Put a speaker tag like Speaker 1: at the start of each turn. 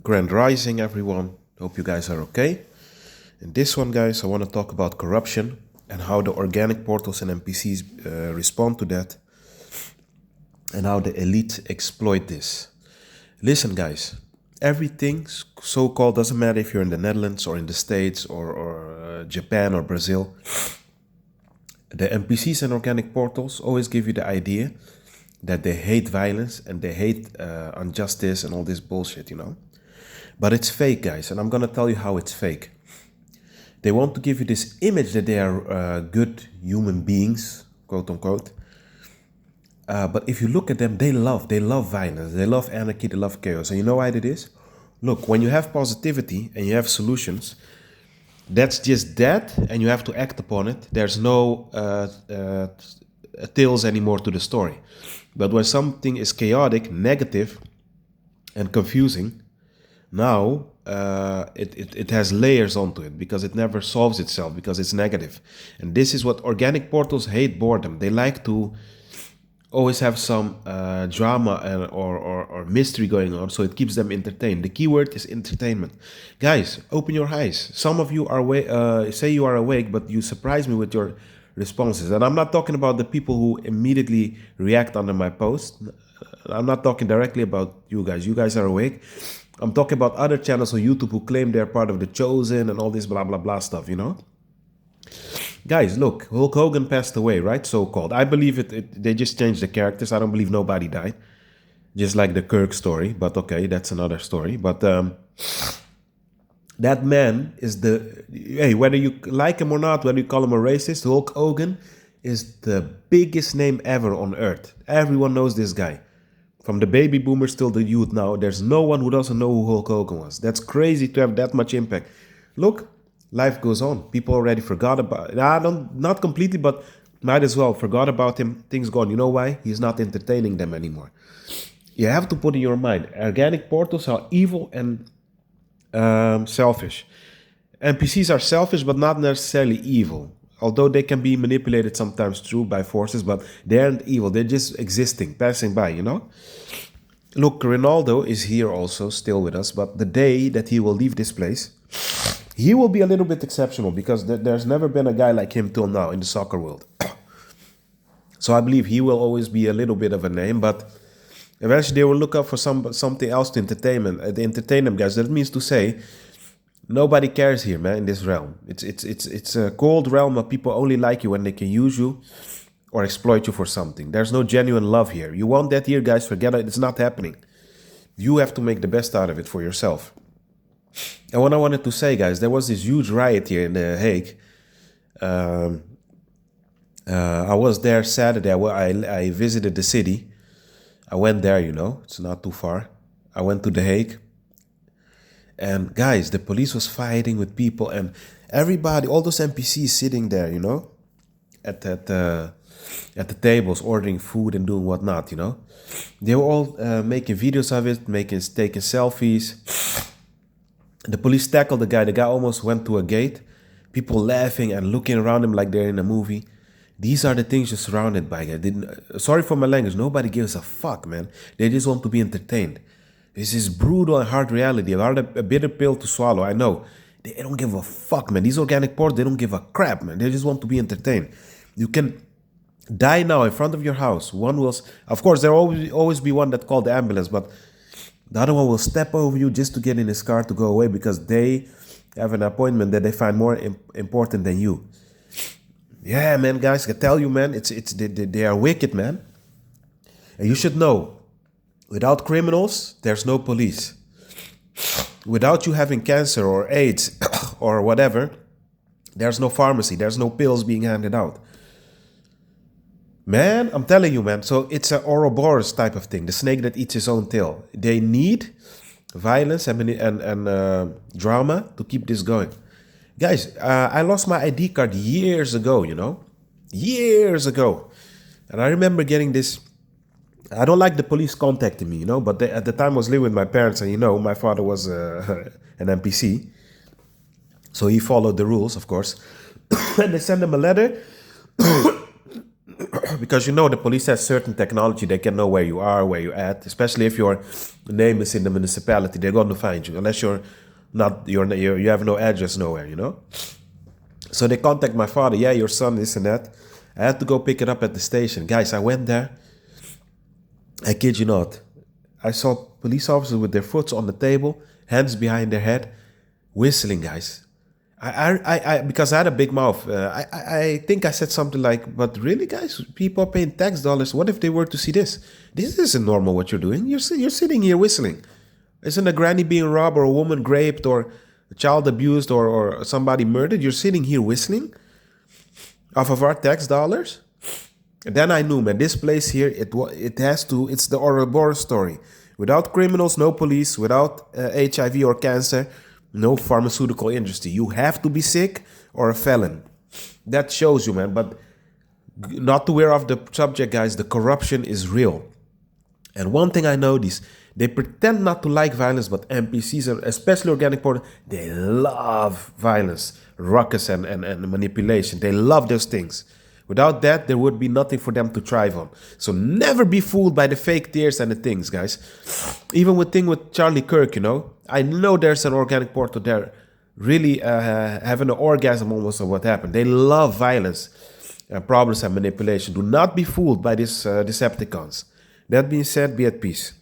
Speaker 1: Grand Rising, everyone. Hope you guys are okay. In this one, guys, I want to talk about corruption and how the organic portals and NPCs respond to that and how the elite exploit this. Listen, guys, everything so-called, doesn't matter if you're in the Netherlands or in the States or Japan or Brazil, the NPCs and organic portals always give you the idea that they hate violence and they hate injustice and all this bullshit, But it's fake, guys, and I'm gonna tell you how it's fake. They want to give you this image that they are good human beings, quote unquote. But if you look at them, they love violence, they love anarchy, they love chaos. And you know why that is? Look, when you have positivity and you have solutions, that's just that, and you have to act upon it. There's no tails anymore to the story. But when something is chaotic, negative, and confusing, now it has layers onto it because it never solves itself because it's negative. And this is what organic portals hate: boredom. They like to always have some drama or mystery going on, so it keeps them entertained. The keyword is entertainment. Guys, open your eyes. Some of you are say you are awake, but you surprise me with your responses. And I'm not talking about the people who immediately react under my post. I'm not talking directly about you guys. You guys are awake. I'm talking about other channels on YouTube who claim they're part of the Chosen and all this blah, blah, blah stuff, Guys, look, Hulk Hogan passed away, right? So-called. I believe they just changed the characters. I don't believe nobody died. Just like the Kirk story. But okay, that's another story. But that man is hey, whether you like him or not, whether you call him a racist, Hulk Hogan is the biggest name ever on earth. Everyone knows this guy. From the baby boomers till the youth now, there's no one who doesn't know who Hulk Hogan was. That's crazy to have that much impact. Look, life goes on. People already forgot about it. Not completely, but might as well. Forgot about him. Things gone. You know why? He's not entertaining them anymore. You have to put in your mind, organic portals are evil and selfish. NPCs are selfish, but not necessarily evil. Although they can be manipulated sometimes through by forces, but they aren't evil. They're just existing, passing by, Look, Ronaldo is here also, still with us, but the day that he will leave this place, he will be a little bit exceptional because there's never been a guy like him till now in the soccer world. So I believe he will always be a little bit of a name, but eventually they will look up for something else to entertain them, guys. That means to say, nobody cares here, man, in this realm. It's a cold realm of people only like you when they can use you or exploit you for something. There's no genuine love here. You want that here, guys, forget it. It's not happening. You have to make the best out of it for yourself. And what I wanted to say, guys, there was this huge riot here in The Hague. I was there Saturday. I visited the city. I went there, It's not too far. I went to The Hague. And guys, the police was fighting with people and everybody, all those NPCs sitting there, at the tables, ordering food and doing whatnot, They were all making videos of it, taking selfies. The police tackled the guy. The guy almost went to a gate. People laughing and looking around him like they're in a movie. These are the things you're surrounded by, guys. Sorry for my language. Nobody gives a fuck, man. They just want to be entertained. This is brutal and hard reality. A bitter pill to swallow, I know. They don't give a fuck, man. These organic portals, they don't give a crap, man. They just want to be entertained. You can die now in front of your house. One will, of course, there will always be one that called the ambulance, but the other one will step over you just to get in his car to go away because they have an appointment that they find more important than you. Yeah, man, guys, I tell you, man, they are wicked, man. And you should know, without criminals, there's no police. Without you having cancer or AIDS or whatever, there's no pharmacy. There's no pills being handed out. Man, I'm telling you, man. So it's an Ouroboros type of thing. The snake that eats his own tail. They need violence and drama to keep this going. Guys, I lost my ID card years ago, Years ago. And I remember getting this. I don't like the police contacting me, but at the time I was living with my parents and, my father was an NPC. So he followed the rules, of course. And they sent him a letter Because the police has certain technology. They can know where you are, where you're at, especially if your name is in the municipality. They're going to find you unless you have no address nowhere. So they contact my father. Yeah, your son, this and that. I had to go pick it up at the station. Guys, I went there. I kid you not. I saw police officers with their foot on the table, hands behind their head, whistling, guys. Because I had a big mouth. I think I said something like, "But really, guys, people are paying tax dollars. What if they were to see this? This isn't normal. What you're doing. You're sitting here whistling. Isn't a granny being robbed or a woman raped or a child abused or somebody murdered? You're sitting here whistling off of our tax dollars." And then I knew, man, this place here, it's the Ouroboros story. Without criminals, no police. Without HIV or cancer, no pharmaceutical industry. You have to be sick or a felon. That shows you, man. But not to wear off the subject, guys, the corruption is real. And one thing I noticed, they pretend not to like violence, but NPCs, especially organic portals, they love violence, ruckus, and manipulation. They love those things. Without that, there would be nothing for them to thrive on. So never be fooled by the fake tears and the things, guys. Even with Charlie Kirk, I know there's an organic portal there really having an orgasm almost of what happened. They love violence, problems, and manipulation. Do not be fooled by these Decepticons. That being said, be at peace.